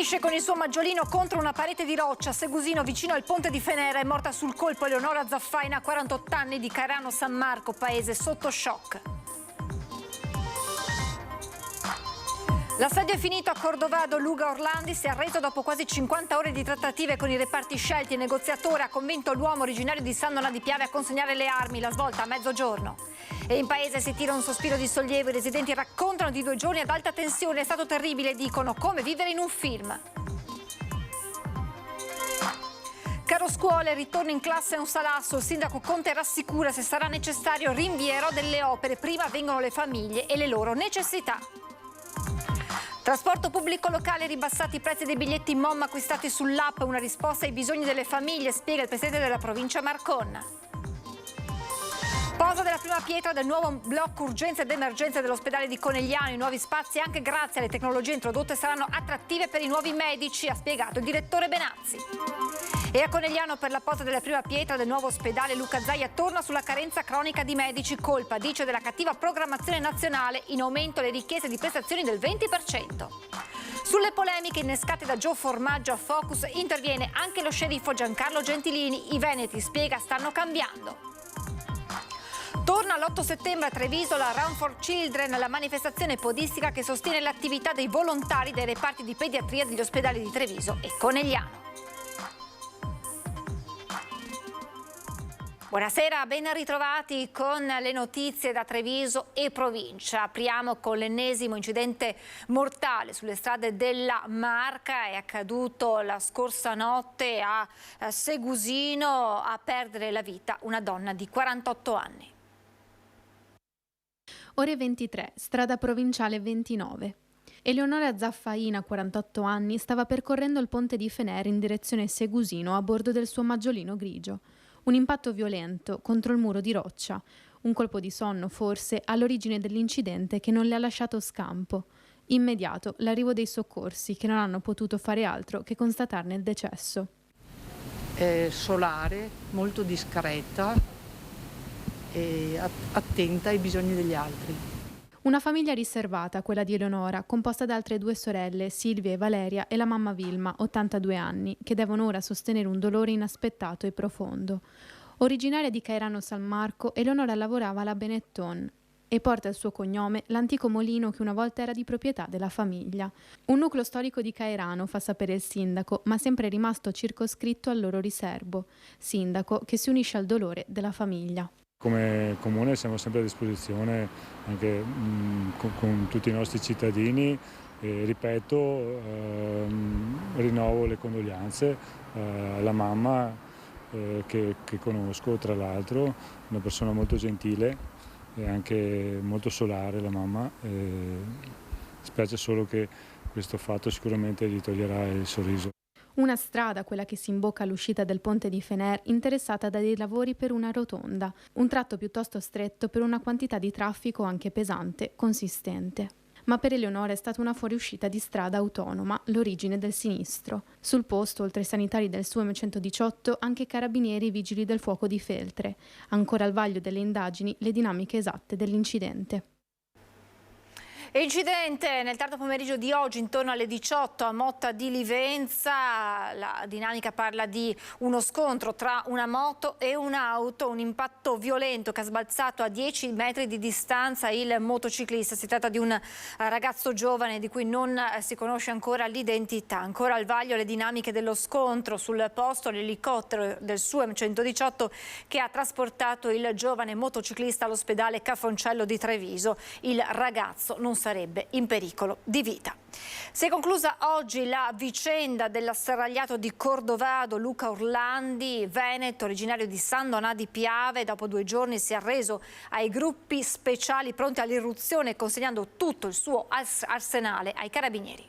Finisce con il suo maggiolino contro una parete di roccia. A Segusino, vicino al ponte di Fenera, è morta sul colpo Eleonora Zaffaina, 48 anni, di Cairano San Marco, paese sotto shock. L'assedio è finito a Cordovado. Luca Orlandi si è arreso dopo quasi 50 ore di trattative con i reparti scelti. Il negoziatore ha convinto l'uomo originario di San Donà di Piave a consegnare le armi. La svolta a mezzogiorno. E in paese si tira un sospiro di sollievo. I residenti raccontano di 2 giorni ad alta tensione. È stato terribile, dicono, come vivere in un film. Caro scuole, ritorno in classe è un salasso. Il sindaco Conte rassicura: se sarà necessario rinvierò delle opere. Prima vengono le famiglie e le loro necessità. Trasporto pubblico locale, ribassati i prezzi dei biglietti MOM acquistati sull'app, una risposta ai bisogni delle famiglie, spiega il presidente della provincia Marcon. Posa della prima pietra del nuovo blocco urgenze ed emergenze dell'ospedale di Conegliano. I nuovi spazi, anche grazie alle tecnologie introdotte, saranno attrattive per i nuovi medici, ha spiegato il direttore Benazzi. E a Conegliano, per la posa della prima pietra del nuovo ospedale, Luca Zaia torna sulla carenza cronica di medici, colpa, dice, della cattiva programmazione nazionale, in aumento le richieste di prestazioni del 20%. Sulle polemiche innescate da Gio Formaggio a Focus interviene anche lo sceriffo Giancarlo Gentilini. I veneti, spiega, stanno cambiando. Torna l'8 settembre a Treviso la Run for Children, la manifestazione podistica che sostiene l'attività dei volontari dei reparti di pediatria degli ospedali di Treviso e Conegliano. Buonasera, ben ritrovati con le notizie da Treviso e provincia. Apriamo con l'ennesimo incidente mortale sulle strade della Marca. È accaduto la scorsa notte a Segusino, a perdere la vita una donna di 48 anni. Ore 23, strada provinciale 29. Eleonora Zaffaina, 48 anni, stava percorrendo il ponte di Fenera in direzione Segusino a bordo del suo maggiolino grigio. Un impatto violento contro il muro di roccia, un colpo di sonno forse all'origine dell'incidente che non le ha lasciato scampo. Immediato l'arrivo dei soccorsi che non hanno potuto fare altro che constatarne il decesso. È solare, molto discreta e attenta ai bisogni degli altri. Una famiglia riservata, quella di Eleonora, composta da altre 2 sorelle, Silvia e Valeria, e la mamma Vilma, 82 anni, che devono ora sostenere un dolore inaspettato e profondo. Originaria di Cairano San Marco, Eleonora lavorava alla Benetton e porta il suo cognome l'antico molino che una volta era di proprietà della famiglia. Un nucleo storico di Cairano, fa sapere il sindaco, ma sempre rimasto circoscritto al loro riservo. Sindaco che si unisce al dolore della famiglia. Come comune siamo sempre a disposizione anche con tutti i nostri cittadini e, ripeto, rinnovo le condoglianze alla mamma che conosco, tra l'altro, una persona molto gentile e anche molto solare la mamma. Spiace solo che questo fatto sicuramente gli toglierà il sorriso. Una strada, quella che si imbocca all'uscita del ponte di Fener, interessata da dei lavori per una rotonda, un tratto piuttosto stretto per una quantità di traffico anche pesante, consistente. Ma per Eleonora è stata una fuoriuscita di strada autonoma, l'origine del sinistro. Sul posto, oltre ai sanitari del SUEM 118, anche carabinieri e vigili del fuoco di Feltre. Ancora al vaglio delle indagini le dinamiche esatte dell'incidente. Incidente nel tardo pomeriggio di oggi intorno alle 18 a Motta di Livenza. La dinamica parla di uno scontro tra una moto e un'auto, un impatto violento che ha sbalzato a 10 metri di distanza il motociclista. Si tratta di un ragazzo giovane di cui non si conosce ancora l'identità. Ancora al vaglio le dinamiche dello scontro. Sul posto l'elicottero del SUEM 118 che ha trasportato il giovane motociclista all'ospedale Cafoncello di Treviso. Il ragazzo non sarebbe in pericolo di vita. Si è conclusa oggi la vicenda dell'asserragliato di Cordovado, Luca Orlandi, veneto, originario di San Donà di Piave. Dopo 2 giorni si è arreso ai gruppi speciali pronti all'irruzione, consegnando tutto il suo arsenale ai carabinieri.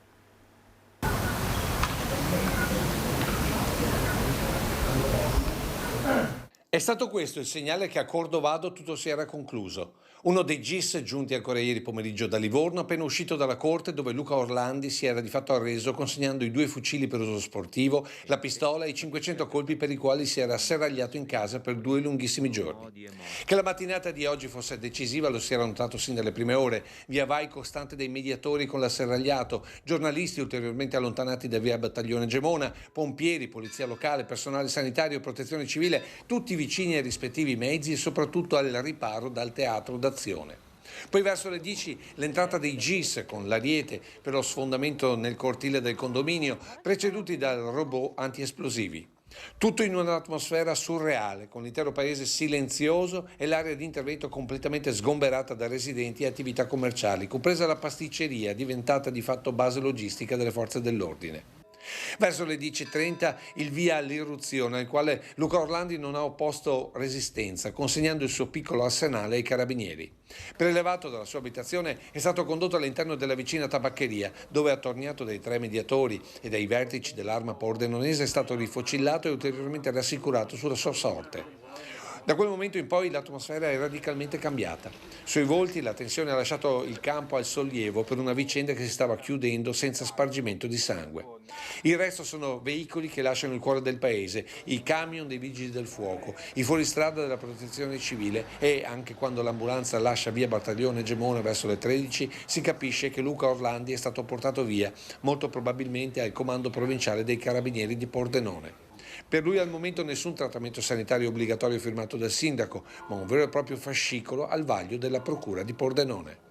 È stato questo il segnale che a Cordovado tutto si era concluso. Uno dei GIS giunti ancora ieri pomeriggio da Livorno, appena uscito dalla corte, dove Luca Orlandi si era di fatto arreso consegnando i 2 fucili per uso sportivo, la pistola e i 500 colpi per i quali si era serragliato in casa per 2 lunghissimi giorni. Che la mattinata di oggi fosse decisiva lo si era notato sin dalle prime ore. Via vai costante dei mediatori con l'asserragliato, giornalisti ulteriormente allontanati da via Battaglione Gemona, pompieri, polizia locale, personale sanitario, protezione civile, tutti vicini ai rispettivi mezzi e soprattutto al riparo dal teatro d'azione. Poi verso le 10 l'entrata dei GIS con l'ariete per lo sfondamento nel cortile del condominio, preceduti dal robot antiesplosivi. Tutto in un'atmosfera surreale, con l'intero paese silenzioso e l'area di intervento completamente sgomberata da residenti e attività commerciali, compresa la pasticceria diventata di fatto base logistica delle forze dell'ordine. Verso le 10:30 il via all'irruzione, al quale Luca Orlandi non ha opposto resistenza, consegnando il suo piccolo arsenale ai carabinieri. Prelevato dalla sua abitazione è stato condotto all'interno della vicina tabaccheria, dove attorniato dai 3 mediatori e dai vertici dell'arma pordenonese è stato rifocillato e ulteriormente rassicurato sulla sua sorte. Da quel momento in poi l'atmosfera è radicalmente cambiata. Sui volti la tensione ha lasciato il campo al sollievo per una vicenda che si stava chiudendo senza spargimento di sangue. Il resto sono veicoli che lasciano il cuore del paese, i camion dei vigili del fuoco, i fuoristrada della protezione civile e, anche quando l'ambulanza lascia via Battaglione Gemona verso le 13, si capisce che Luca Orlandi è stato portato via, molto probabilmente al comando provinciale dei carabinieri di Pordenone. Per lui al momento nessun trattamento sanitario obbligatorio firmato dal sindaco, ma un vero e proprio fascicolo al vaglio della procura di Pordenone.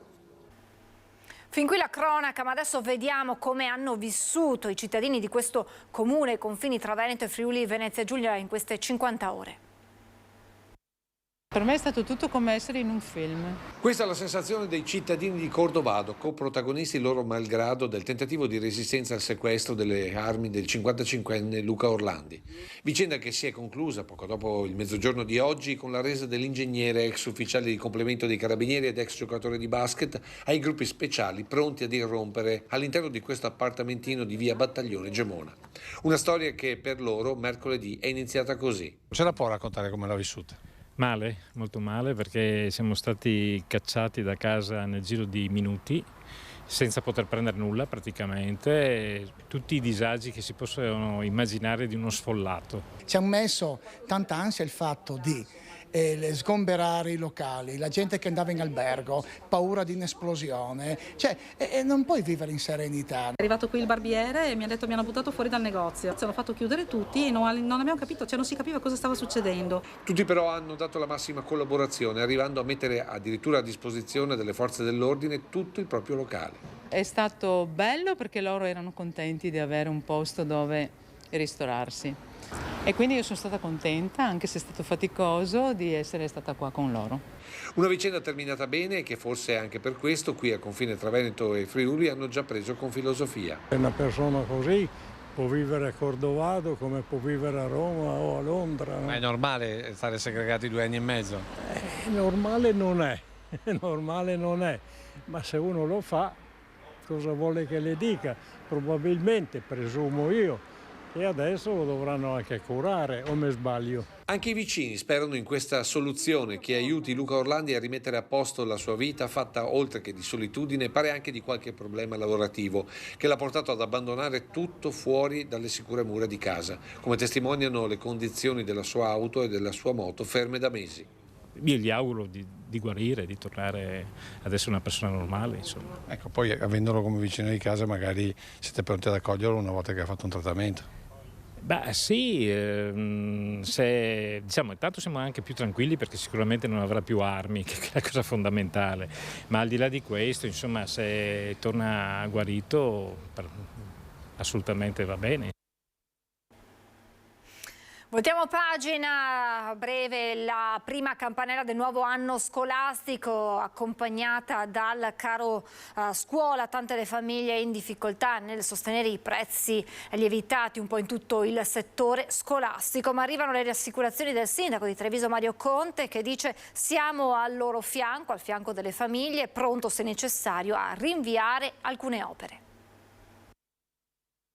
Fin qui la cronaca, ma adesso vediamo come hanno vissuto i cittadini di questo comune ai confini tra Veneto e Friuli Venezia Giulia in queste 50 ore. Per me è stato tutto come essere in un film. Questa è la sensazione dei cittadini di Cordovado, coprotagonisti loro malgrado del tentativo di resistenza al sequestro delle armi del 55enne Luca Orlandi. Vicenda che si è conclusa poco dopo il mezzogiorno di oggi con la resa dell'ingegnere, ex ufficiale di complemento dei carabinieri ed ex giocatore di basket, ai gruppi speciali pronti ad irrompere all'interno di questo appartamentino di via Battaglione Gemona. Una storia che per loro mercoledì è iniziata così. Ce la può raccontare come l'ha vissuta? Male, molto male, perché siamo stati cacciati da casa nel giro di minuti senza poter prendere nulla praticamente, e tutti i disagi che si possono immaginare di uno sfollato. Ci ha messo tanta ansia il fatto di sgomberare i locali, la gente che andava in albergo, paura di un'esplosione, non puoi vivere in serenità. È arrivato qui il barbiere e mi ha detto mi hanno buttato fuori dal negozio. Ci hanno fatto chiudere tutti e non abbiamo capito, non si capiva cosa stava succedendo. Tutti però hanno dato la massima collaborazione, arrivando a mettere addirittura a disposizione delle forze dell'ordine tutto il proprio locale. È stato bello perché loro erano contenti di avere un posto dove ristorarsi. E quindi io sono stata contenta, anche se è stato faticoso, di essere stata qua con loro. Una vicenda terminata bene e che forse anche per questo qui al confine tra Veneto e Friuli hanno già preso con filosofia. Una persona così può vivere a Cordovado come può vivere a Roma o a Londra. No? Ma è normale stare segregati 2 anni e mezzo? Normale non è, normale non è, ma se uno lo fa, cosa vuole che le dica? Probabilmente, presumo io, e adesso lo dovranno anche curare, o me sbaglio? Anche i vicini sperano in questa soluzione che aiuti Luca Orlandi a rimettere a posto la sua vita, fatta oltre che di solitudine, pare anche di qualche problema lavorativo, che l'ha portato ad abbandonare tutto fuori dalle sicure mura di casa, come testimoniano le condizioni della sua auto e della sua moto ferme da mesi. Io gli auguro di guarire, di tornare ad essere una persona normale, insomma. Ecco, poi avendolo come vicino di casa magari siete pronti ad accoglierlo una volta che ha fatto un trattamento. Beh sì, diciamo, intanto siamo anche più tranquilli perché sicuramente non avrà più armi, che è la cosa fondamentale, ma al di là di questo, insomma, se torna guarito assolutamente va bene. Voltiamo pagina, a breve la prima campanella del nuovo anno scolastico accompagnata dal caro scuola, tante le famiglie in difficoltà nel sostenere i prezzi lievitati un po' in tutto il settore scolastico, ma arrivano le rassicurazioni del sindaco di Treviso Mario Conte che dice siamo al loro fianco, al fianco delle famiglie, pronto se necessario a rinviare alcune opere.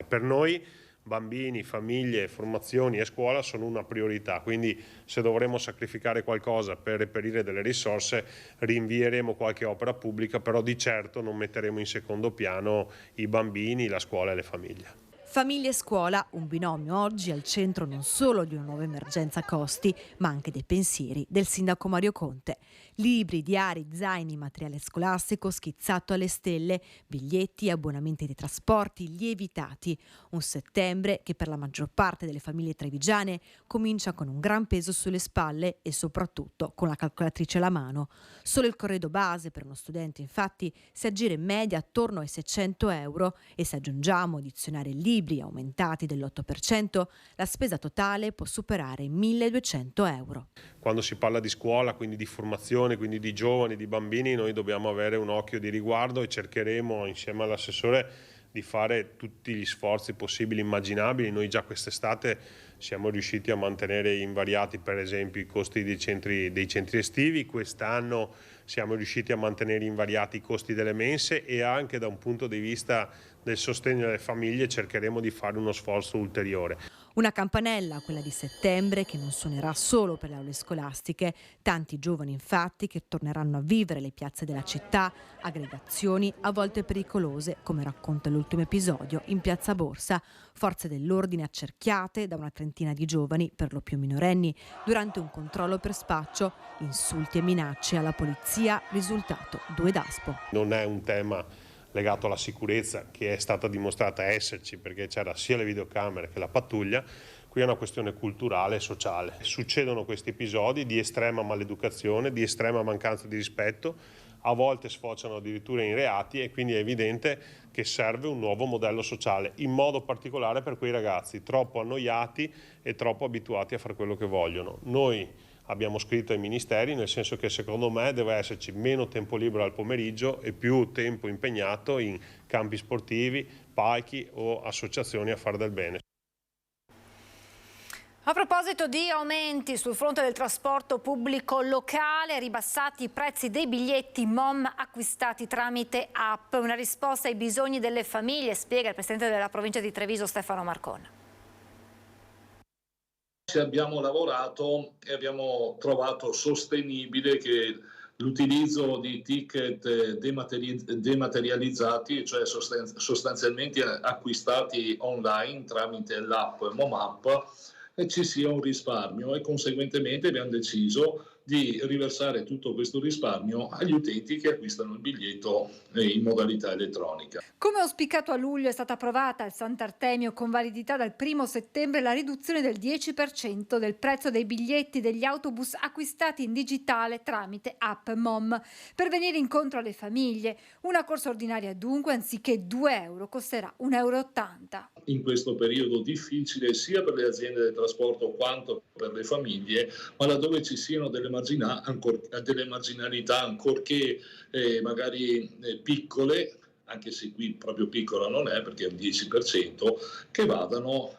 Per noi bambini, famiglie, formazioni e scuola sono una priorità, quindi se dovremo sacrificare qualcosa per reperire delle risorse rinvieremo qualche opera pubblica, però di certo non metteremo in secondo piano i bambini, la scuola e le famiglie. Famiglia e scuola, un binomio oggi al centro non solo di una nuova emergenza costi, ma anche dei pensieri del sindaco Mario Conte. Libri, diari, zaini, materiale scolastico schizzato alle stelle, biglietti, abbonamenti dei trasporti lievitati. Un settembre che per la maggior parte delle famiglie trevigiane comincia con un gran peso sulle spalle e soprattutto con la calcolatrice alla mano. Solo il corredo base per uno studente infatti si aggira in media attorno ai 600 euro e se aggiungiamo dizionari e libri aumentati dell'8%, la spesa totale può superare i 1.200 euro. Quando si parla di scuola, quindi di formazione, quindi di giovani, di bambini, noi dobbiamo avere un occhio di riguardo e cercheremo insieme all'assessore di fare tutti gli sforzi possibili e immaginabili. Noi già quest'estate siamo riusciti a mantenere invariati per esempio i costi dei centri estivi, quest'anno siamo riusciti a mantenere invariati i costi delle mense e anche da un punto di vista del sostegno alle famiglie cercheremo di fare uno sforzo ulteriore. Una campanella, quella di settembre, che non suonerà solo per le aule scolastiche. Tanti giovani infatti che torneranno a vivere le piazze della città, aggregazioni a volte pericolose, come racconta l'ultimo episodio in Piazza Borsa. Forze dell'ordine accerchiate da una trentina di giovani, per lo più minorenni, durante un controllo per spaccio, insulti e minacce alla polizia, risultato 2 DASPO. Non è un tema legato alla sicurezza che è stata dimostrata esserci perché c'era sia le videocamere che la pattuglia, qui è una questione culturale e sociale. Succedono questi episodi di estrema maleducazione, di estrema mancanza di rispetto, a volte sfociano addirittura in reati e quindi è evidente che serve un nuovo modello sociale, in modo particolare per quei ragazzi troppo annoiati e troppo abituati a fare quello che vogliono. Noi abbiamo scritto ai ministeri, nel senso che secondo me deve esserci meno tempo libero al pomeriggio e più tempo impegnato in campi sportivi, parchi o associazioni a fare del bene. A proposito di aumenti sul fronte del trasporto pubblico locale, ribassati i prezzi dei biglietti MOM acquistati tramite app, una risposta ai bisogni delle famiglie, spiega il presidente della provincia di Treviso Stefano Marcon. Ci abbiamo lavorato e abbiamo trovato sostenibile che l'utilizzo di ticket dematerializzati, cioè sostanzialmente acquistati online tramite l'app MOMApp, ci sia un risparmio e conseguentemente abbiamo deciso di riversare tutto questo risparmio agli utenti che acquistano il biglietto in modalità elettronica. Come auspicato a luglio è stata approvata al Sant'Artemio con validità dal 1 settembre la riduzione del 10% del prezzo dei biglietti degli autobus acquistati in digitale tramite app MOM per venire incontro alle famiglie. Una corsa ordinaria dunque anziché 2 euro costerà 1,80 euro. In questo periodo difficile sia per le aziende del trasporto quanto per le famiglie, ma laddove ci siano delle marginalità ancorché magari piccole, anche se qui proprio piccola non è perché è un 10%, che vadano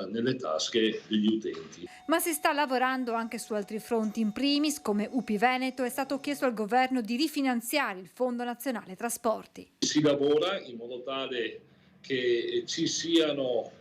nelle tasche degli utenti. Ma si sta lavorando anche su altri fronti. In primis, come UPI Veneto, è stato chiesto al governo di rifinanziare il Fondo Nazionale Trasporti. Si lavora in modo tale che ci siano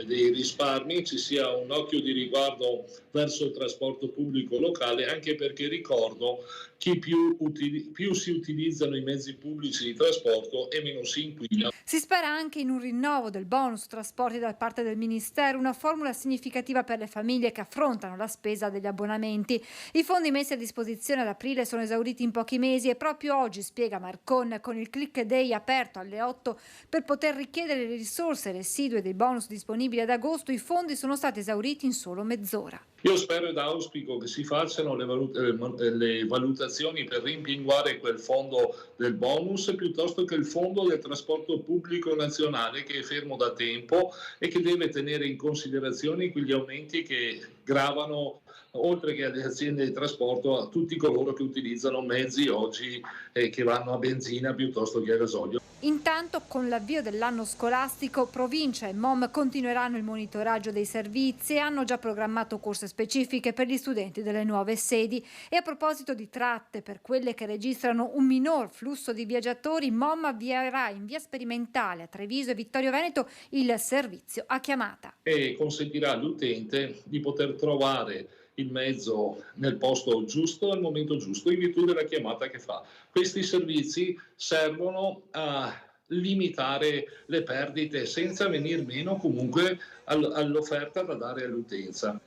dei risparmi, ci sia un occhio di riguardo verso il trasporto pubblico locale, anche perché ricordo che più si utilizzano i mezzi pubblici di trasporto e meno si inquina. Si spera anche in un rinnovo del bonus trasporti da parte del Ministero, una formula significativa per le famiglie che affrontano la spesa degli abbonamenti. I fondi messi a disposizione ad aprile sono esauriti in pochi mesi e proprio oggi, spiega Marcon, con il Click Day aperto alle 8 per poter richiedere le risorse residue dei bonus disponibili ad agosto, i fondi sono stati esauriti in solo mezz'ora. Io spero ed auspico che si facciano le valutazioni per rimpinguare quel fondo del bonus piuttosto che il fondo del trasporto pubblico nazionale che è fermo da tempo e che deve tenere in considerazione quegli aumenti che gravano, oltre che alle aziende di trasporto, a tutti coloro che utilizzano mezzi oggi che vanno a benzina piuttosto che a gasolio. Intanto, con l'avvio dell'anno scolastico, provincia e MOM continueranno il monitoraggio dei servizi e hanno già programmato corse specifiche per gli studenti delle nuove sedi. E a proposito di tratte, per quelle che registrano un minor flusso di viaggiatori, MOM avvierà in via sperimentale a Treviso e Vittorio Veneto il servizio a chiamata. E consentirà all'utente di poter trovare il mezzo nel posto giusto al momento giusto in virtù della chiamata che fa. Questi servizi servono a limitare le perdite senza venir meno comunque all'offerta da dare all'utenza.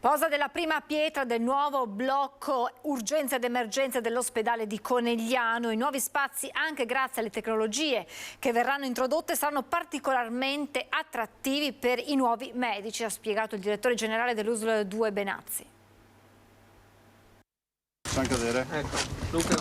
Posa della prima pietra del nuovo blocco urgenze ed emergenze dell'ospedale di Conegliano. I nuovi spazi, anche grazie alle tecnologie che verranno introdotte, saranno particolarmente attrattivi per i nuovi medici, ha spiegato il direttore generale dell'USL 2 Benazzi. Facciamo cadere. Ecco, Luca,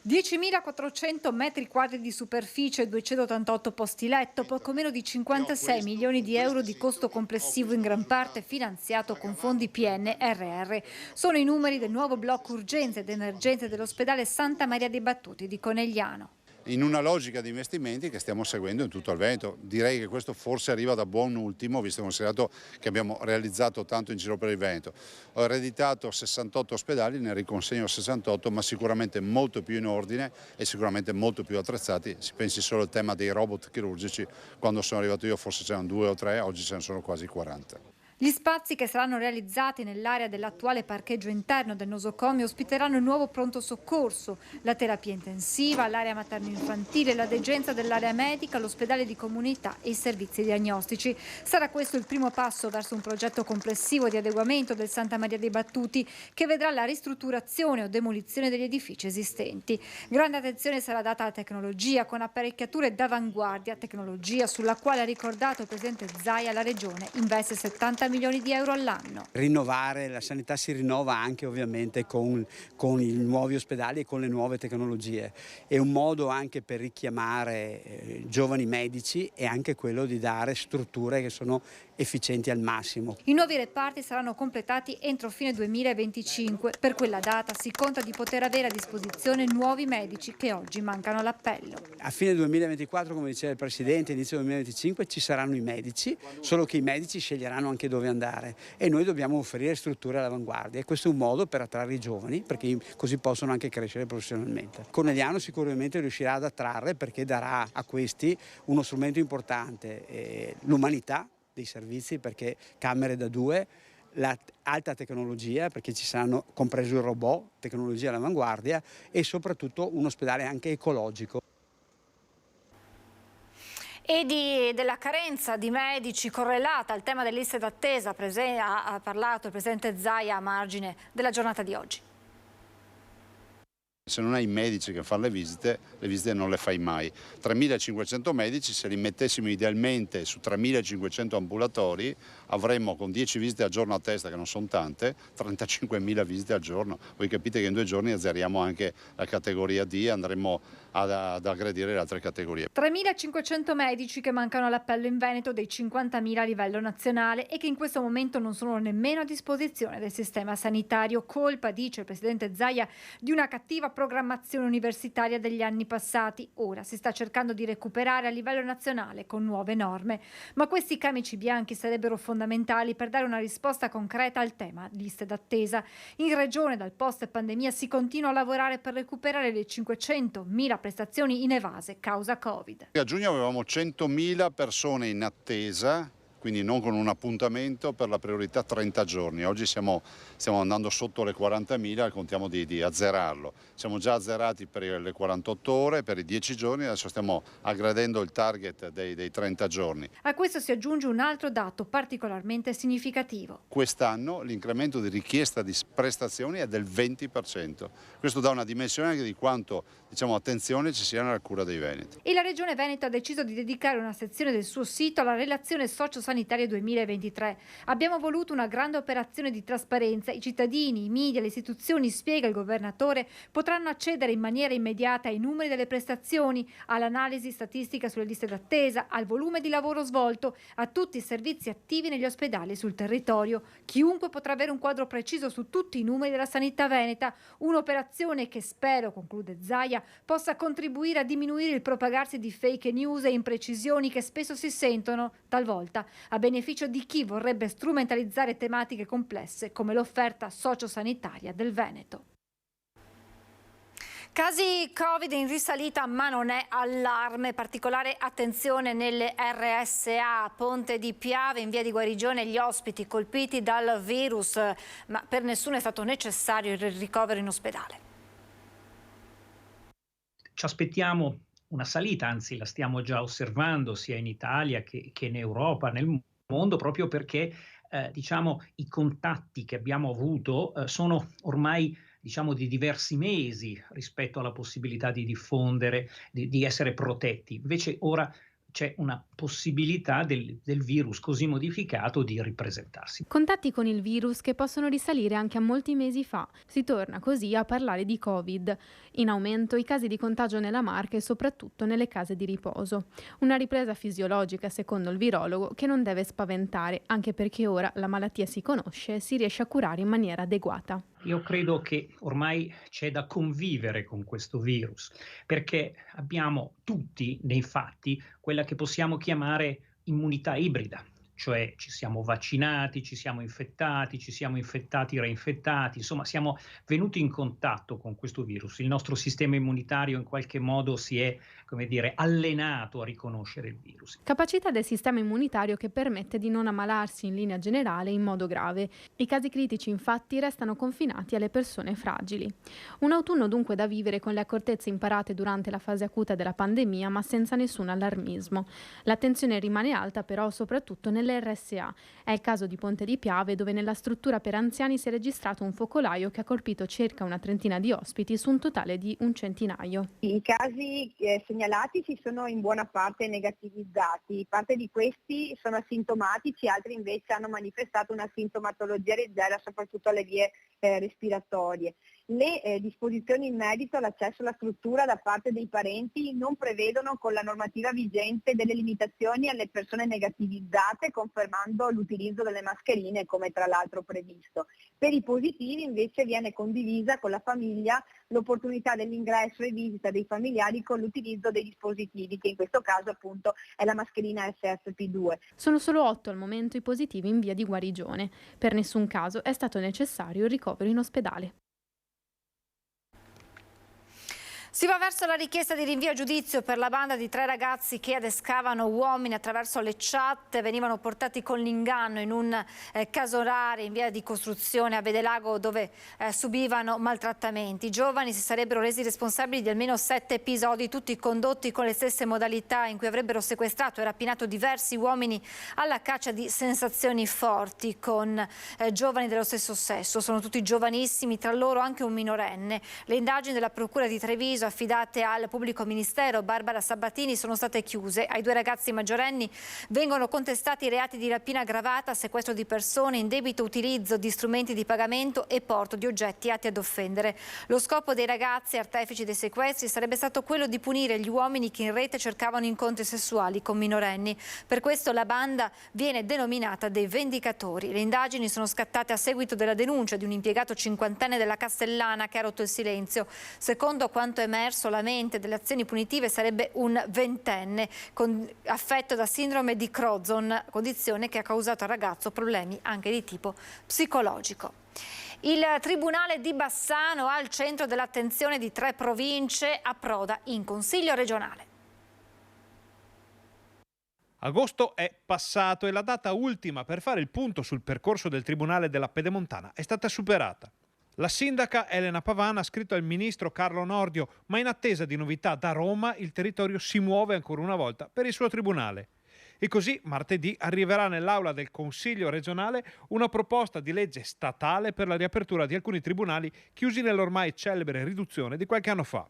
10.400 metri quadri di superficie, 288 posti letto, poco meno di 56 milioni di euro di costo complessivo, in gran parte finanziato con fondi PNRR. Sono i numeri del nuovo blocco urgenze ed emergenze dell'ospedale Santa Maria dei Battuti di Conegliano. In una logica di investimenti che stiamo seguendo in tutto il Veneto. Direi che questo forse arriva da buon ultimo, visto considerato che abbiamo realizzato tanto in giro per il Veneto. Ho ereditato 68 ospedali, ne riconsegno 68, ma sicuramente molto più in ordine e sicuramente molto più attrezzati. Si pensi solo al tema dei robot chirurgici, quando sono arrivato io forse c'erano 2 o 3, oggi ce ne sono quasi 40. Gli spazi che saranno realizzati nell'area dell'attuale parcheggio interno del nosocomio ospiteranno il nuovo pronto soccorso, la terapia intensiva, l'area materno-infantile, la degenza dell'area medica, l'ospedale di comunità e i servizi diagnostici. Sarà questo il primo passo verso un progetto complessivo di adeguamento del Santa Maria dei Battuti che vedrà la ristrutturazione o demolizione degli edifici esistenti. Grande attenzione sarà data alla tecnologia con apparecchiature d'avanguardia, tecnologia sulla quale, ha ricordato il presidente Zaia, la Regione investe 70 milioni di euro all'anno. Rinnovare, la sanità si rinnova anche ovviamente con i nuovi ospedali e con le nuove tecnologie. È un modo anche per richiamare giovani medici e anche quello di dare strutture che sono efficienti al massimo. I nuovi reparti saranno completati entro fine 2025. Per quella data si conta di poter avere a disposizione nuovi medici che oggi mancano all'appello. A fine 2024, come diceva il Presidente, inizio 2025 ci saranno i medici, solo che i medici sceglieranno anche dove andare e noi dobbiamo offrire strutture all'avanguardia e questo è un modo per attrarre i giovani, perché così possono anche crescere professionalmente. Conegliano sicuramente riuscirà ad attrarre perché darà a questi uno strumento importante, l'umanità dei servizi, perché camere da 2, l'alta tecnologia, perché ci saranno compreso il robot, tecnologia all'avanguardia e soprattutto un ospedale anche ecologico. E della carenza di medici correlata al tema delle liste d'attesa ha parlato il presidente Zaia a margine della giornata di oggi. Se non hai medici che fanno le visite non le fai mai. 3.500 medici, se li mettessimo idealmente su 3.500 ambulatori, avremmo con 10 visite al giorno a testa, che non sono tante, 35.000 visite al giorno. Voi capite che in 2 giorni azzeriamo anche la categoria D e andremo ad aggredire le altre categorie. 3.500 medici che mancano all'appello in Veneto dei 50.000 a livello nazionale e che in questo momento non sono nemmeno a disposizione del sistema sanitario. Colpa, dice il presidente Zaia, di una cattiva programmazione universitaria degli anni passati. Ora si sta cercando di recuperare a livello nazionale con nuove norme. Ma questi camici bianchi sarebbero fondamentali per dare una risposta concreta al tema liste d'attesa. In regione dal post pandemia si continua a lavorare per recuperare le 500.000 prestazioni inevase causa Covid. A giugno avevamo 100.000 persone in attesa, quindi non con un appuntamento, per la priorità 30 giorni. Oggi stiamo andando sotto le 40.000 e contiamo di azzerarlo. Siamo già azzerati per le 48 ore, per i 10 giorni, adesso stiamo aggredendo il target dei 30 giorni. A questo si aggiunge un altro dato particolarmente significativo. Quest'anno l'incremento di richiesta di prestazioni è del 20%. Questo dà una dimensione anche di quanto attenzione ci sia nella cura dei veneti. E la Regione Veneto ha deciso di dedicare una sezione del suo sito alla relazione socio-sanitaria sanitario 2023. Abbiamo voluto una grande operazione di trasparenza. I cittadini, i media, le istituzioni, spiega il governatore, potranno accedere in maniera immediata ai numeri delle prestazioni, all'analisi statistica sulle liste d'attesa, al volume di lavoro svolto, a tutti i servizi attivi negli ospedali sul territorio. Chiunque potrà avere un quadro preciso su tutti i numeri della sanità veneta, un'operazione che spero, conclude Zaia, possa contribuire a diminuire il propagarsi di fake news e imprecisioni che spesso si sentono, talvolta, a beneficio di chi vorrebbe strumentalizzare tematiche complesse come l'offerta sociosanitaria del Veneto. Casi Covid in risalita, ma non è allarme. Particolare attenzione nelle RSA. Ponte di Piave, in via di guarigione, gli ospiti colpiti dal virus, ma per nessuno è stato necessario il ricovero in ospedale. Ci aspettiamo una salita, anzi la stiamo già osservando sia in Italia che in Europa, nel mondo, proprio perché i contatti che abbiamo avuto sono ormai di diversi mesi rispetto alla possibilità di diffondere, di essere protetti. Invece ora c'è una possibilità del virus così modificato di ripresentarsi. Contatti con il virus che possono risalire anche a molti mesi fa. Si torna così a parlare di Covid. In aumento i casi di contagio nella Marca e soprattutto nelle case di riposo. Una ripresa fisiologica, secondo il virologo, che non deve spaventare, anche perché ora la malattia si conosce e si riesce a curare in maniera adeguata. Io credo che ormai c'è da convivere con questo virus, perché abbiamo tutti, nei fatti, quella che possiamo chiamare immunità ibrida, cioè ci siamo vaccinati, ci siamo infettati, reinfettati, insomma siamo venuti in contatto con questo virus. Il nostro sistema immunitario in qualche modo si è, allenato a riconoscere il virus. Capacità del sistema immunitario che permette di non ammalarsi in linea generale in modo grave. I casi critici infatti restano confinati alle persone fragili. Un autunno dunque da vivere con le accortezze imparate durante la fase acuta della pandemia, ma senza nessun allarmismo. L'attenzione rimane alta però soprattutto nelle RSA. È il caso di Ponte di Piave, dove nella struttura per anziani si è registrato un focolaio che ha colpito circa una trentina di ospiti su un totale di un centinaio. I casi segnalatici sono in buona parte negativizzati, parte di questi sono asintomatici, altri invece hanno manifestato una sintomatologia leggera soprattutto alle vie respiratorie. Le disposizioni in merito all'accesso alla struttura da parte dei parenti non prevedono con la normativa vigente delle limitazioni alle persone negativizzate, confermando l'utilizzo delle mascherine come tra l'altro previsto. Per i positivi invece viene condivisa con la famiglia l'opportunità dell'ingresso e visita dei familiari con l'utilizzo dei dispositivi, che in questo caso appunto è la mascherina FFP2. Sono solo 8 al momento i positivi in via di guarigione. Per nessun caso è stato necessario il ricovero in ospedale. Si va verso la richiesta di rinvio a giudizio per la banda di 3 ragazzi che adescavano uomini attraverso le chat, venivano portati con l'inganno in un casolare in via di costruzione a Vedelago dove subivano maltrattamenti. I giovani si sarebbero resi responsabili di almeno 7 episodi, tutti condotti con le stesse modalità, in cui avrebbero sequestrato e rapinato diversi uomini alla caccia di sensazioni forti con giovani dello stesso sesso. Sono tutti giovanissimi, tra loro anche un minorenne. Le indagini della Procura di Treviso affidate al pubblico ministero Barbara Sabatini sono state chiuse. Ai 2 ragazzi maggiorenni vengono contestati reati di rapina aggravata, sequestro di persone, indebito utilizzo di strumenti di pagamento e porto di oggetti atti ad offendere. Lo scopo dei ragazzi artefici dei sequestri sarebbe stato quello di punire gli uomini che in rete cercavano incontri sessuali con minorenni. Per questo la banda viene denominata dei vendicatori. Le indagini sono scattate a seguito della denuncia di un impiegato 50enne della Castellana che ha rotto il silenzio. Secondo quanto è emerso, la mente delle azioni punitive sarebbe un 20enne affetto da sindrome di Crozon, condizione che ha causato al ragazzo problemi anche di tipo psicologico. Il Tribunale di Bassano, al centro dell'attenzione di 3 province, approda in Consiglio regionale. Agosto è passato e la data ultima per fare il punto sul percorso del Tribunale della Pedemontana è stata superata. La sindaca Elena Pavana ha scritto al ministro Carlo Nordio, ma in attesa di novità da Roma il territorio si muove ancora una volta per il suo tribunale. E così martedì arriverà nell'aula del Consiglio regionale una proposta di legge statale per la riapertura di alcuni tribunali chiusi nell'ormai celebre riduzione di qualche anno fa.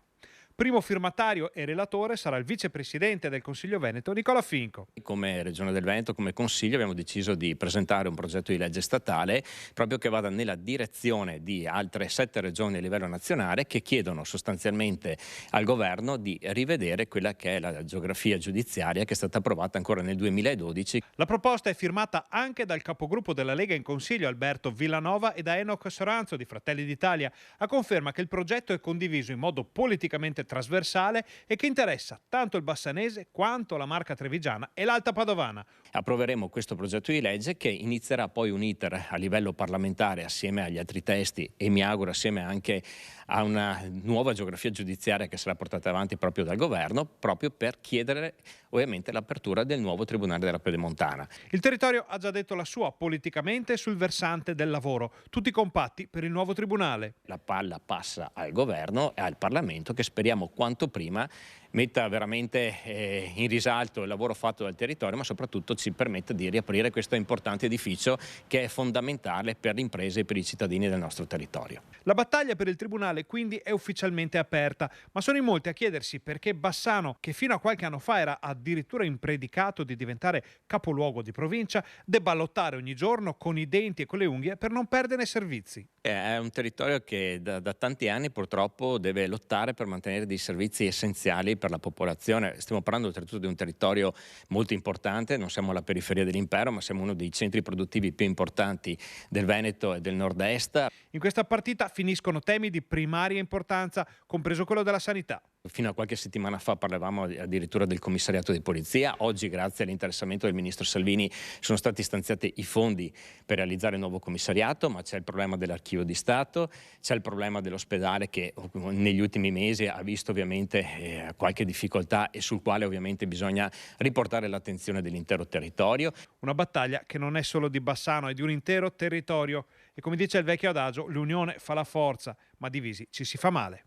Primo firmatario e relatore sarà il vicepresidente del Consiglio Veneto Nicola Finco. Come Regione del Veneto, come Consiglio, abbiamo deciso di presentare un progetto di legge statale proprio che vada nella direzione di altre 7 regioni a livello nazionale che chiedono sostanzialmente al governo di rivedere quella che è la geografia giudiziaria che è stata approvata ancora nel 2012. La proposta è firmata anche dal capogruppo della Lega in Consiglio Alberto Villanova e da Enoch Soranzo di Fratelli d'Italia, a conferma che il progetto è condiviso in modo politicamente trasversale e che interessa tanto il bassanese quanto la Marca trevigiana e l'Alta Padovana. Approveremo questo progetto di legge che inizierà poi un iter a livello parlamentare assieme agli altri testi e mi auguro assieme anche a una nuova geografia giudiziaria che sarà portata avanti proprio dal governo, proprio per chiedere ovviamente l'apertura del nuovo Tribunale della Pedemontana. Il territorio ha già detto la sua politicamente sul versante del lavoro, tutti compatti per il nuovo tribunale. La palla passa al governo e al Parlamento che speriamo quanto prima metta veramente in risalto il lavoro fatto dal territorio, ma soprattutto ci permetta di riaprire questo importante edificio che è fondamentale per le imprese e per i cittadini del nostro territorio. La battaglia per il tribunale quindi è ufficialmente aperta, ma sono in molti a chiedersi perché Bassano, che fino a qualche anno fa era addirittura impredicato di diventare capoluogo di provincia, debba lottare ogni giorno con i denti e con le unghie per non perdere servizi. È un territorio che da tanti anni purtroppo deve lottare per mantenere dei servizi essenziali per la popolazione. Stiamo parlando oltretutto di un territorio molto importante, non siamo alla periferia dell'impero, ma siamo uno dei centri produttivi più importanti del Veneto e del nord-est. In questa partita finiscono temi di primaria importanza, compreso quello della sanità. Fino a qualche settimana fa parlavamo addirittura del commissariato di polizia. Oggi, grazie all'interessamento del ministro Salvini, sono stati stanziati i fondi per realizzare il nuovo commissariato, ma c'è il problema dell'archivio di Stato, c'è il problema dell'ospedale che negli ultimi mesi ha visto ovviamente qualche difficoltà e sul quale ovviamente bisogna riportare l'attenzione dell'intero territorio. Una battaglia che non è solo di Bassano, è di un intero territorio e, come dice il vecchio adagio, l'unione fa la forza, ma divisi ci si fa male.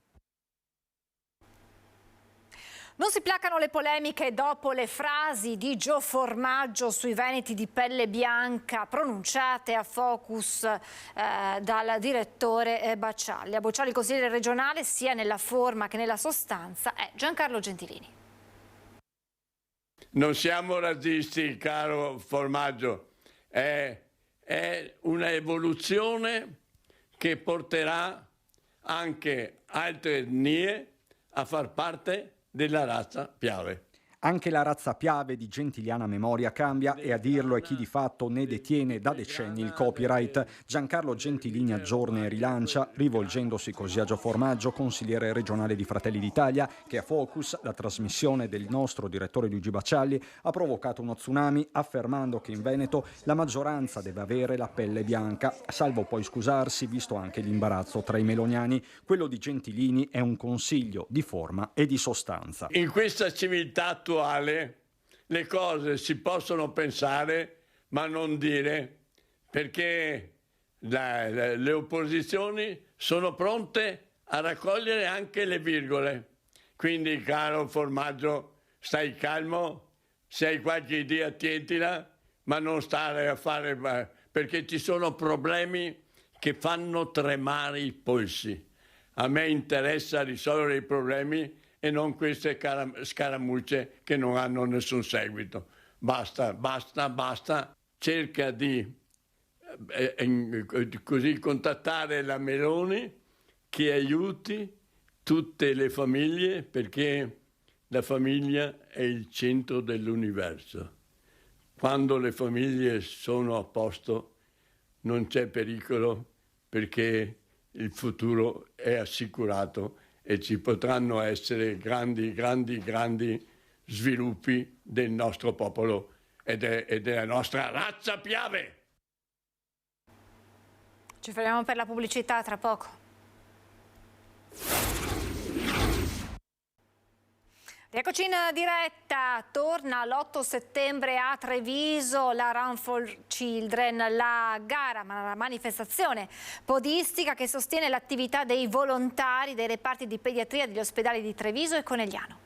Non si placano le polemiche dopo le frasi di Gio Formaggio sui veneti di pelle bianca pronunciate a Focus dal direttore Baccialli. A bocciare il consigliere regionale sia nella forma che nella sostanza è Giancarlo Gentilini. Non siamo razzisti, caro Formaggio, è una evoluzione che porterà anche altre etnie a far parte della razza Piave. Anche la razza Piave di gentiliana memoria cambia e a dirlo è chi di fatto ne detiene da decenni il copyright. Giancarlo Gentilini aggiorna e rilancia, rivolgendosi così a Gio Formaggio, consigliere regionale di Fratelli d'Italia, che a Focus, la trasmissione del nostro direttore Luigi Baccialli, ha provocato uno tsunami affermando che in Veneto la maggioranza deve avere la pelle bianca, salvo poi scusarsi visto anche l'imbarazzo tra i meloniani. Quello di Gentilini è un consiglio di forma e di sostanza. In questa civiltà attuale le cose si possono pensare ma non dire, perché le opposizioni sono pronte a raccogliere anche le virgole. Quindi, caro Formaggio, stai calmo, se hai qualche idea tientila, ma non stare a fare, perché ci sono problemi che fanno tremare i polsi. A me interessa risolvere i problemi e non queste scaramucce che non hanno nessun seguito. Basta, basta, basta. Cerca di così contattare la Meloni che aiuti tutte le famiglie, perché la famiglia è il centro dell'universo. Quando le famiglie sono a posto non c'è pericolo, perché il futuro è assicurato e ci potranno essere grandi sviluppi del nostro popolo e della nostra razza Piave. Ci fermiamo per la pubblicità tra poco. Eccoci in diretta, torna l'8 settembre a Treviso la Run for Children, la gara, la manifestazione podistica che sostiene l'attività dei volontari dei reparti di pediatria degli ospedali di Treviso e Conegliano.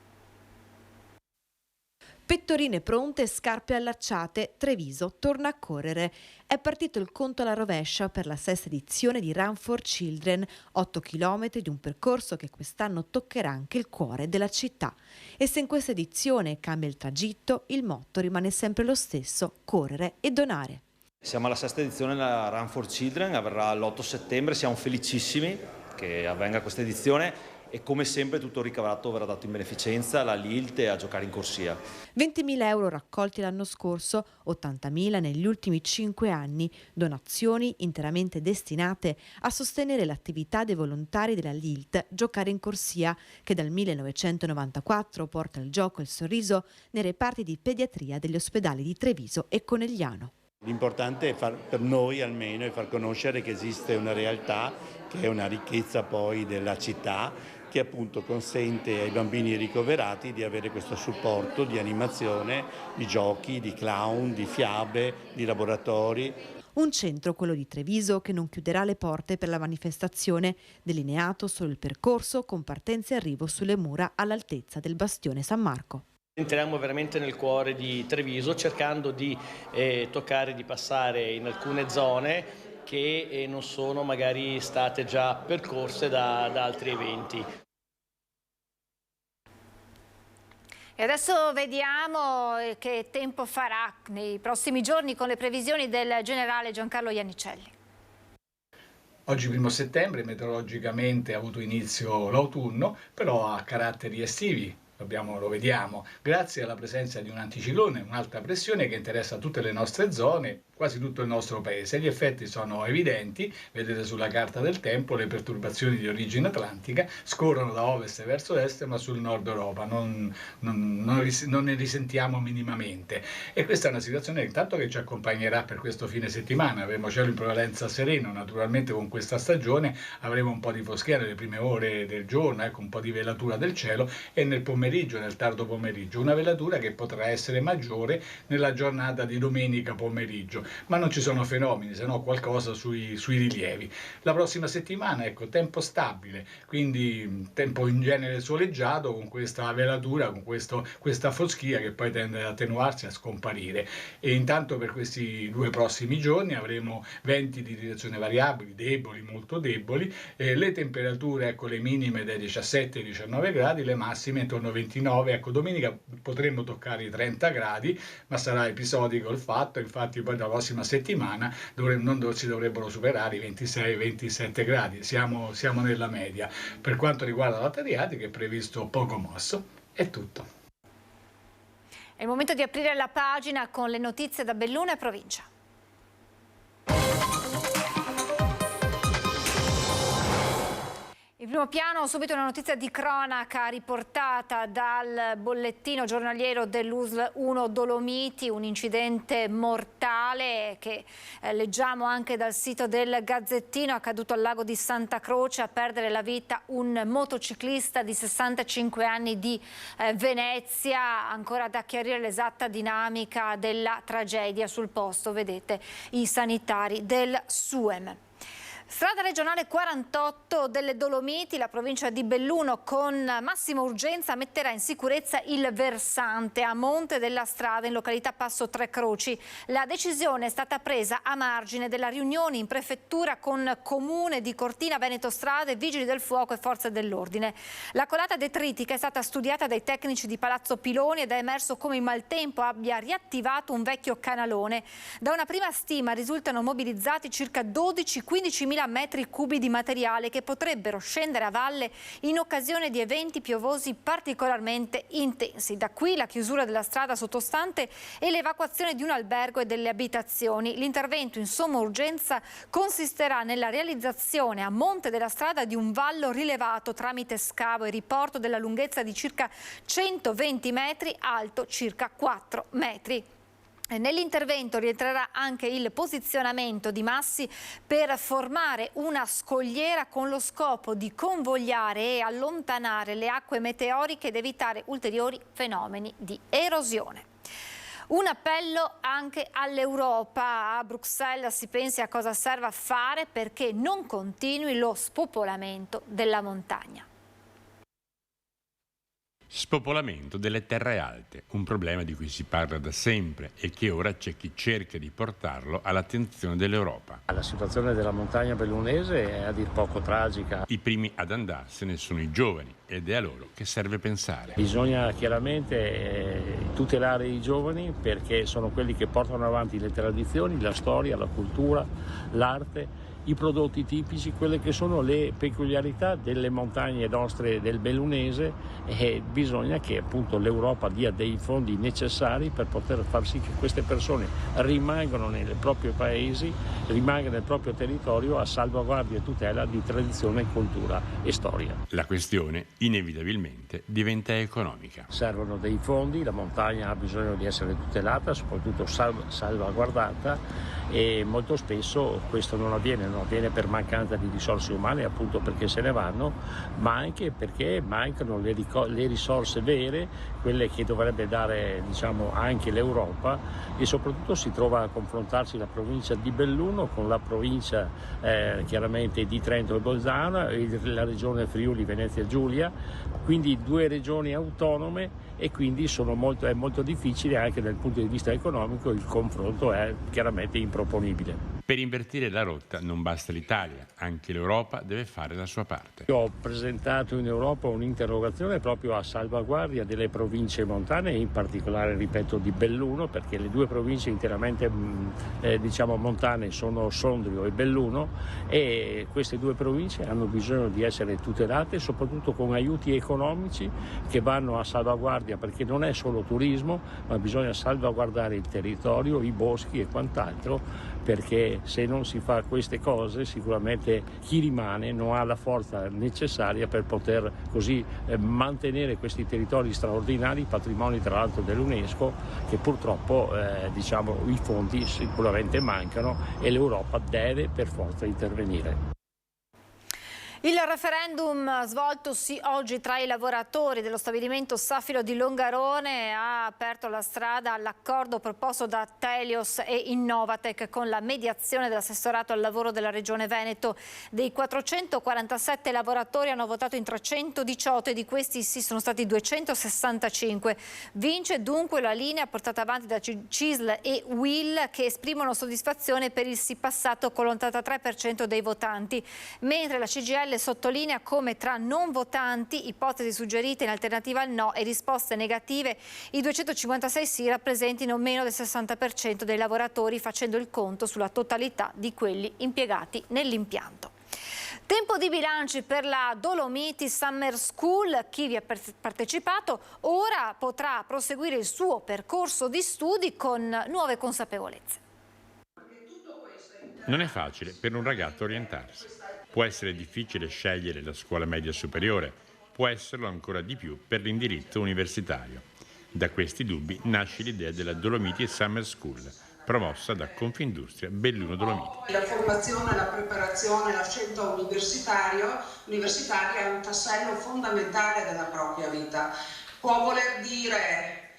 Pettorine pronte, scarpe allacciate, Treviso torna a correre. È partito il conto alla rovescia per la 6ª edizione di Run for Children, 8 chilometri di un percorso che quest'anno toccherà anche il cuore della città. E se in questa edizione cambia il tragitto, il motto rimane sempre lo stesso: correre e donare. Siamo alla 6ª edizione della Run for Children, avverrà l'8 settembre, siamo felicissimi che avvenga questa edizione. E come sempre tutto il ricavato verrà dato in beneficenza alla Lilt e a Giocare in Corsia. 20.000 euro raccolti l'anno scorso, 80.000 negli ultimi 5 anni, donazioni interamente destinate a sostenere l'attività dei volontari della Lilt Giocare in Corsia, che dal 1994 porta il gioco e il sorriso nei reparti di pediatria degli ospedali di Treviso e Conegliano. L'importante è per noi almeno è far conoscere che esiste una realtà che è una ricchezza poi della città, che appunto consente ai bambini ricoverati di avere questo supporto di animazione, di giochi, di clown, di fiabe, di laboratori. Un centro, quello di Treviso, che non chiuderà le porte per la manifestazione, delineato solo il percorso con partenza e arrivo sulle mura all'altezza del bastione San Marco. Entriamo veramente nel cuore di Treviso cercando di toccare, di passare in alcune zone che non sono magari state già percorse da altri eventi. E adesso vediamo che tempo farà nei prossimi giorni con le previsioni del generale Giancarlo Iannicelli. Oggi 1° settembre meteorologicamente ha avuto inizio l'autunno, però ha caratteri estivi. Lo vediamo, grazie alla presenza di un anticiclone, un'alta pressione che interessa tutte le nostre zone, quasi tutto il nostro paese. Gli effetti sono evidenti, vedete sulla carta del tempo, le perturbazioni di origine atlantica scorrono da ovest verso est, ma sul nord Europa non ne risentiamo minimamente. E questa è una situazione intanto che ci accompagnerà per questo fine settimana. Avremo cielo in prevalenza sereno, naturalmente con questa stagione avremo un po' di foschia nelle prime ore del giorno, ecco, un po' di velatura del cielo, e nel pomeriggio, nel tardo pomeriggio, una velatura che potrà essere maggiore nella giornata di domenica pomeriggio, ma non ci sono fenomeni, se no qualcosa sui rilievi. La prossima settimana, ecco, tempo stabile, quindi tempo in genere soleggiato, con questa velatura, con questa foschia che poi tende ad attenuarsi, a scomparire. E intanto per questi 2 prossimi giorni avremo venti di direzione variabile, deboli, molto deboli, le temperature, ecco, le minime dai 17 ai 19 gradi, le massime intorno ai 29, ecco, domenica potremmo toccare i 30 gradi, ma sarà episodico il fatto, infatti poi la prossima settimana non si dovrebbero superare i 26-27 gradi, siamo nella media. Per quanto riguarda l'alta Adriatica è previsto poco mosso. È tutto. È il momento di aprire la pagina con le notizie da Belluno e provincia. Il primo piano, subito una notizia di cronaca riportata dal bollettino giornaliero dell'USL 1 Dolomiti, un incidente mortale che leggiamo anche dal sito del Gazzettino, accaduto al lago di Santa Croce, a perdere la vita un motociclista di 65 anni di Venezia. Ancora da chiarire l'esatta dinamica della tragedia, sul posto vedete i sanitari del SUEM. Strada regionale 48 delle Dolomiti, la provincia di Belluno con massima urgenza metterà in sicurezza il versante a monte della strada in località Passo Tre Croci. La decisione è stata presa a margine della riunione in prefettura con Comune di Cortina, Veneto Strade, Vigili del Fuoco e Forze dell'Ordine. La colata detritica è stata studiata dai tecnici di Palazzo Piloni ed è emerso come il maltempo abbia riattivato un vecchio canalone. Da una prima stima risultano mobilizzati circa 12-15 mila metri cubi di materiale che potrebbero scendere a valle in occasione di eventi piovosi particolarmente intensi. Da qui la chiusura della strada sottostante e l'evacuazione di un albergo e delle abitazioni. L'intervento in somma urgenza consisterà nella realizzazione a monte della strada di un vallo rilevato tramite scavo e riporto della lunghezza di circa 120 metri, alto circa 4 metri. Nell'intervento rientrerà anche il posizionamento di massi per formare una scogliera con lo scopo di convogliare e allontanare le acque meteoriche ed evitare ulteriori fenomeni di erosione. Un appello anche all'Europa. A Bruxelles si pensi a cosa serve a fare perché non continui lo spopolamento della montagna. Spopolamento delle terre alte, un problema di cui si parla da sempre e che ora c'è chi cerca di portarlo all'attenzione dell'Europa. La situazione della montagna bellunese è a dir poco tragica. I primi ad andarsene sono i giovani ed è a loro che serve pensare. Bisogna chiaramente tutelare i giovani perché sono quelli che portano avanti le tradizioni, la storia, la cultura, l'arte, i prodotti tipici, quelle che sono le peculiarità delle montagne nostre del bellunese, e bisogna che appunto l'Europa dia dei fondi necessari per poter far sì che queste persone rimangano nei propri paesi, rimangano nel proprio territorio a salvaguardia e tutela di tradizione, cultura e storia. La questione inevitabilmente diventa economica. Servono dei fondi, la montagna ha bisogno di essere tutelata, soprattutto salvaguardata, e molto spesso questo non avviene per mancanza di risorse umane, appunto perché se ne vanno, ma anche perché mancano le risorse vere, quelle che dovrebbe dare anche l'Europa, e soprattutto si trova a confrontarsi la provincia di Belluno con la provincia chiaramente di Trento e Bolzano e la regione Friuli Venezia Giulia, quindi due regioni autonome, e quindi è molto difficile anche dal punto di vista economico, il confronto è chiaramente improponibile. Per invertire la rotta non basta l'Italia, anche l'Europa deve fare la sua parte. Io ho presentato in Europa un'interrogazione proprio a salvaguardia delle province montane, in particolare, ripeto, di Belluno, perché le due province interamente montane sono Sondrio e Belluno, e queste due province hanno bisogno di essere tutelate, soprattutto con aiuti economici che vanno a salvaguardia, perché non è solo turismo, ma bisogna salvaguardare il territorio, i boschi e quant'altro, perché se non si fa queste cose sicuramente chi rimane non ha la forza necessaria per poter così mantenere questi territori straordinari, patrimoni tra l'altro dell'UNESCO, che purtroppo i fondi sicuramente mancano e l'Europa deve per forza intervenire. Il referendum svoltosi oggi tra i lavoratori dello stabilimento Safilo di Longarone ha aperto la strada all'accordo proposto da Telios e Innovatec con la mediazione dell'assessorato al lavoro della Regione Veneto. Dei 447 lavoratori hanno votato in 318 e di questi sì sono stati 265. Vince dunque la linea portata avanti da CISL e UIL, che esprimono soddisfazione per il sì passato con l'83% dei votanti, mentre la CGIL sottolinea come tra non votanti, ipotesi suggerite in alternativa al no e risposte negative, i 256 sì rappresentino meno del 60% dei lavoratori, facendo il conto sulla totalità di quelli impiegati nell'impianto. Tempo di bilanci per la Dolomiti Summer School. Chi vi ha partecipato ora potrà proseguire il suo percorso di studi con nuove consapevolezze. Non è facile per un ragazzo orientarsi. Può essere difficile scegliere la scuola media superiore, può esserlo ancora di più per l'indirizzo universitario. Da questi dubbi nasce l'idea della Dolomiti Summer School, promossa da Confindustria Belluno Dolomiti. La formazione, la preparazione, la scelta universitaria è un tassello fondamentale della propria vita. Può voler dire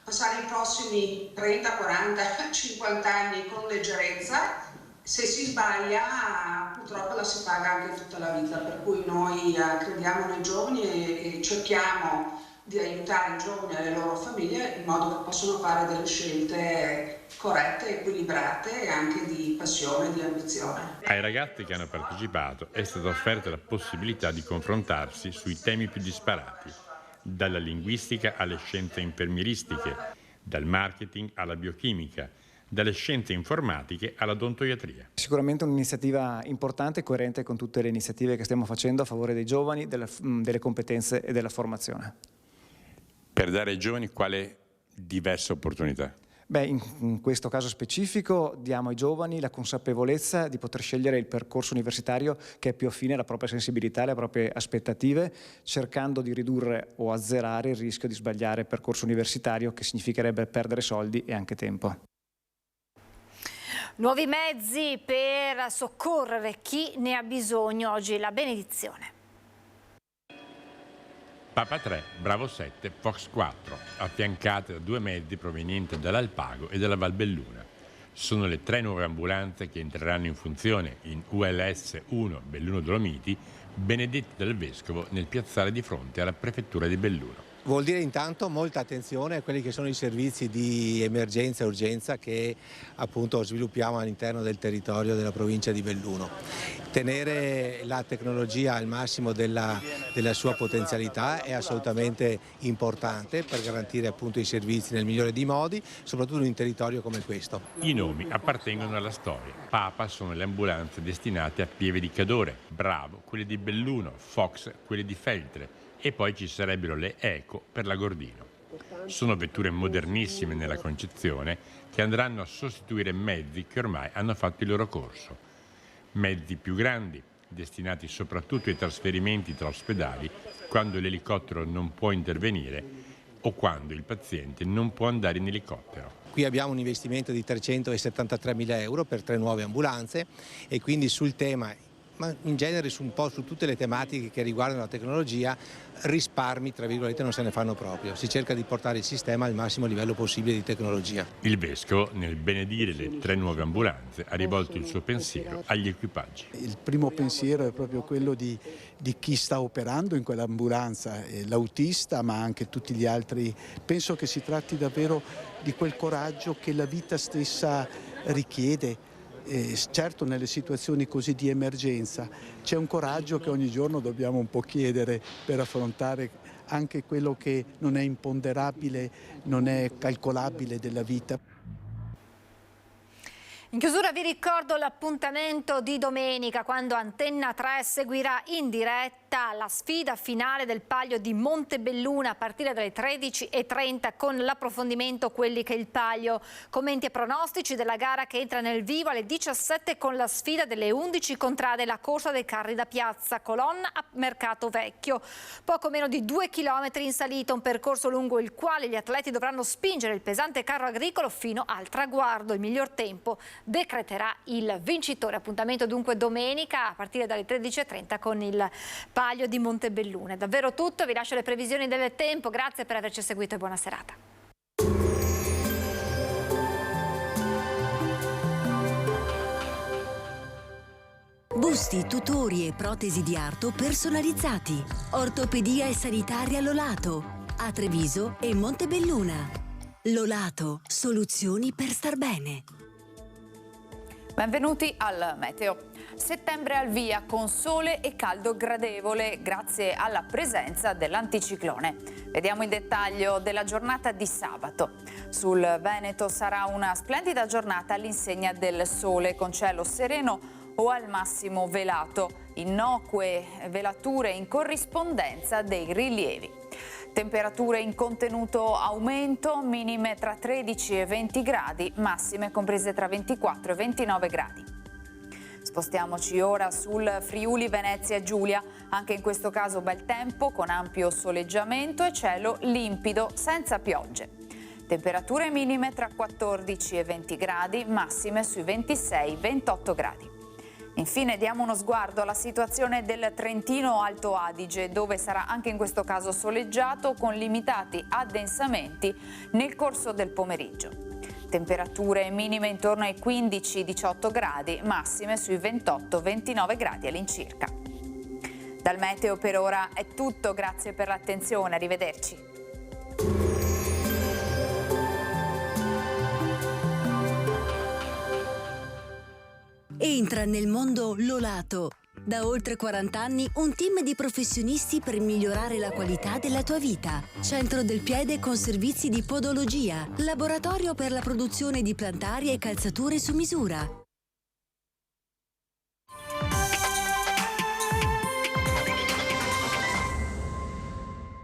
passare i prossimi 30, 40, 50 anni con leggerezza. Se si sbaglia purtroppo la si paga anche tutta la vita, per cui noi crediamo nei giovani e cerchiamo di aiutare i giovani e le loro famiglie in modo che possano fare delle scelte corrette, equilibrate e anche di passione e di ambizione. Ai ragazzi che hanno partecipato è stata offerta la possibilità di confrontarsi sui temi più disparati, dalla linguistica alle scienze infermieristiche, dal marketing alla biochimica, dalle scienze informatiche all'odontoiatria. Sicuramente un'iniziativa importante e coerente con tutte le iniziative che stiamo facendo a favore dei giovani, delle competenze e della formazione. Per dare ai giovani quale diversa opportunità? Beh, in questo caso specifico diamo ai giovani la consapevolezza di poter scegliere il percorso universitario che è più affine alla propria sensibilità, alle proprie aspettative, cercando di ridurre o azzerare il rischio di sbagliare il percorso universitario, che significherebbe perdere soldi e anche tempo. Nuovi mezzi per soccorrere chi ne ha bisogno. Oggi la benedizione. Papa 3, Bravo 7, Fox 4, affiancate da 2 mezzi provenienti dall'Alpago e dalla Valbelluna. Sono le 3 nuove ambulanze che entreranno in funzione in ULS 1 Belluno Dolomiti, benedetti dal vescovo nel piazzale di fronte alla prefettura di Belluno. Vuol dire intanto molta attenzione a quelli che sono i servizi di emergenza e urgenza che appunto sviluppiamo all'interno del territorio della provincia di Belluno. Tenere la tecnologia al massimo della sua potenzialità è assolutamente importante per garantire appunto i servizi nel migliore dei modi, soprattutto in un territorio come questo. I nomi appartengono alla storia. Papa sono le ambulanze destinate a Pieve di Cadore, Bravo quelle di Belluno, Fox quelle di Feltre, e poi ci sarebbero le Eco per la Gordino. Sono vetture modernissime nella concezione che andranno a sostituire mezzi che ormai hanno fatto il loro corso. Mezzi più grandi, destinati soprattutto ai trasferimenti tra ospedali quando l'elicottero non può intervenire o quando il paziente non può andare in elicottero. Qui abbiamo un investimento di 373.000 euro per 3 nuove ambulanze e quindi sul tema, ma in genere un po' su tutte le tematiche che riguardano la tecnologia, risparmi tra virgolette non se ne fanno proprio. Si cerca di portare il sistema al massimo livello possibile di tecnologia. Il vescovo, nel benedire le 3 nuove ambulanze, ha rivolto il suo pensiero agli equipaggi. Il primo pensiero è proprio quello di chi sta operando in quell'ambulanza, l'autista ma anche tutti gli altri. Penso che si tratti davvero di quel coraggio che la vita stessa richiede. Certo, nelle situazioni così di emergenza c'è un coraggio che ogni giorno dobbiamo un po' chiedere per affrontare anche quello che non è imponderabile, non è calcolabile della vita. In chiusura vi ricordo l'appuntamento di domenica, quando Antenna 3 seguirà in diretta la sfida finale del Palio di Montebelluna a partire dalle 13:30 con l'approfondimento quelli che il Palio, commenti e pronostici della gara che entra nel vivo alle 17 con la sfida delle 11 contrade, la corsa dei carri da piazza Colonna a Mercato Vecchio. Poco meno di 2 chilometri in salita, un percorso lungo il quale gli atleti dovranno spingere il pesante carro agricolo fino al traguardo. Il miglior tempo decreterà il vincitore. Appuntamento dunque domenica a partire dalle 13:30 con il Palio di Montebelluna. È davvero tutto, vi lascio le previsioni del tempo, grazie per averci seguito e buona serata. Busti, tutori e protesi di arto personalizzati. Ortopedia e sanitaria Lolato, a Treviso e Montebelluna. Lolato, soluzioni per star bene. Benvenuti al meteo. Settembre al via con sole e caldo gradevole grazie alla presenza dell'anticiclone. Vediamo il dettaglio della giornata di sabato. Sul Veneto sarà una splendida giornata all'insegna del sole con cielo sereno o al massimo velato, innocue velature in corrispondenza dei rilievi. Temperature in contenuto aumento, minime tra 13 e 20 gradi, massime comprese tra 24 e 29 gradi. Spostiamoci ora sul Friuli Venezia Giulia, anche in questo caso bel tempo con ampio soleggiamento e cielo limpido senza piogge. Temperature minime tra 14 e 20 gradi, massime sui 26-28 gradi. Infine diamo uno sguardo alla situazione del Trentino Alto Adige, dove sarà anche in questo caso soleggiato con limitati addensamenti nel corso del pomeriggio. Temperature minime intorno ai 15-18 gradi, massime sui 28-29 gradi all'incirca. Dal meteo per ora è tutto, grazie per l'attenzione, arrivederci. Entra nel mondo Lolato. Da oltre 40 anni un team di professionisti per migliorare la qualità della tua vita. Centro del piede con servizi di podologia, laboratorio per la produzione di plantari e calzature su misura,